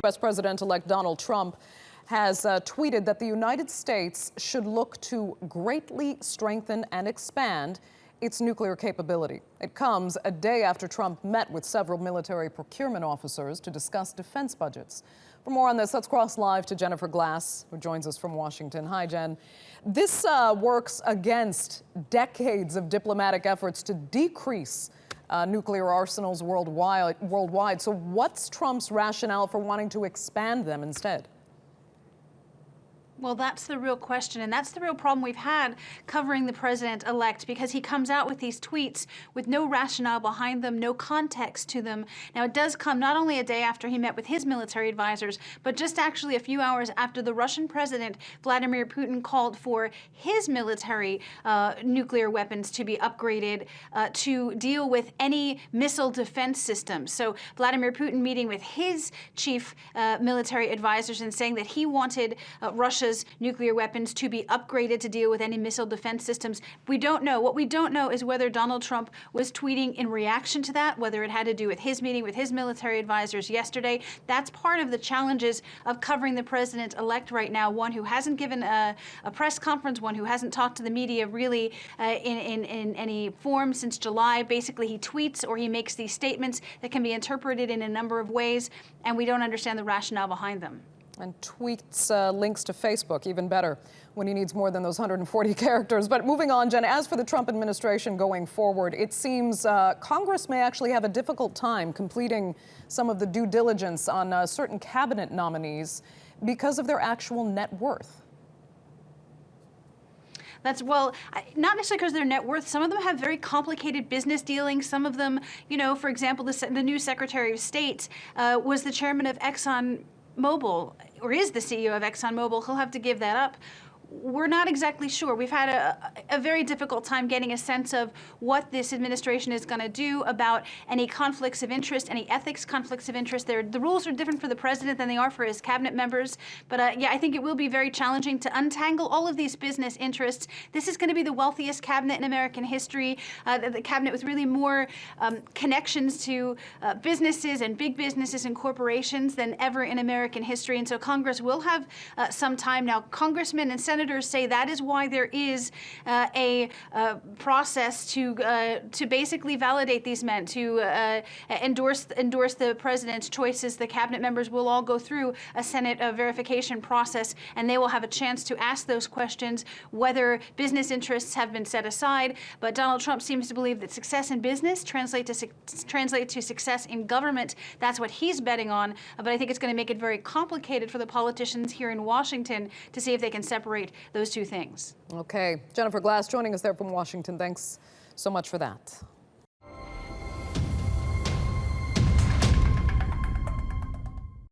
U.S. President-elect Donald Trump has tweeted that the United States should look to greatly strengthen and expand its nuclear capability. It comes a day after Trump met with several military procurement officers to discuss defense budgets. For more on this, let's cross live to Jennifer Glasse, who joins us from Washington. Hi, Jen. This works against decades of diplomatic efforts to decrease nuclear arsenals worldwide. So what's Trump's rationale for wanting to expand them instead? Well, that's the real question, and that's the real problem we've had covering the president-elect, because he comes out with these tweets with no rationale behind them, no context to them. Now, it does come not only a day after he met with his military advisors, but just actually a few hours after the Russian president, Vladimir Putin, called for his military nuclear weapons to be upgraded to deal with any missile defense systems. So Vladimir Putin meeting with his chief military advisors and saying that he wanted Russia's nuclear weapons to be upgraded to deal with any missile defense systems. We don't know. What we don't know is whether Donald Trump was tweeting in reaction to that, whether it had to do with his meeting with his military advisors yesterday. That's part of the challenges of covering the president-elect right now, one who hasn't given a press conference, one who hasn't talked to the media really in any form since July. Basically, he tweets or he makes these statements that can be interpreted in a number of ways, and we don't understand the rationale behind them. And tweets links to Facebook, even better, when he needs more than those 140 characters. But moving on, Jen, as for the Trump administration going forward, it seems Congress may actually have a difficult time completing some of the due diligence on certain cabinet nominees because of their actual net worth. Well, not necessarily because of their net worth. Some of them have very complicated business dealings. Some of them, you know, for example, the new Secretary of State was the chairman of ExxonMobil, or is the CEO of ExxonMobil. He'll have to give that up. We're not exactly sure. We've had a very difficult time getting a sense of what this administration is going to do about any conflicts of interest, any ethics conflicts of interest. The rules are different for the president than they are for his cabinet members. But yeah, I think it will be very challenging to untangle all of these business interests. This is going to be the wealthiest cabinet in American history, the cabinet with really more connections to businesses and big businesses and corporations than ever in American history. And so Congress will have some time now. Congressmen and senators say that is why there is a process to basically validate these men, to endorse the president's choices. The cabinet members will all go through a Senate verification process, and they will have a chance to ask those questions, whether business interests have been set aside. But Donald Trump seems to believe that success in business translates to success in government. That's what he's betting on. But I think it's going to make it very complicated for the politicians here in Washington to see if they can separate those two things. Okay. Jennifer Glasse joining us there from Washington. Thanks so much for that.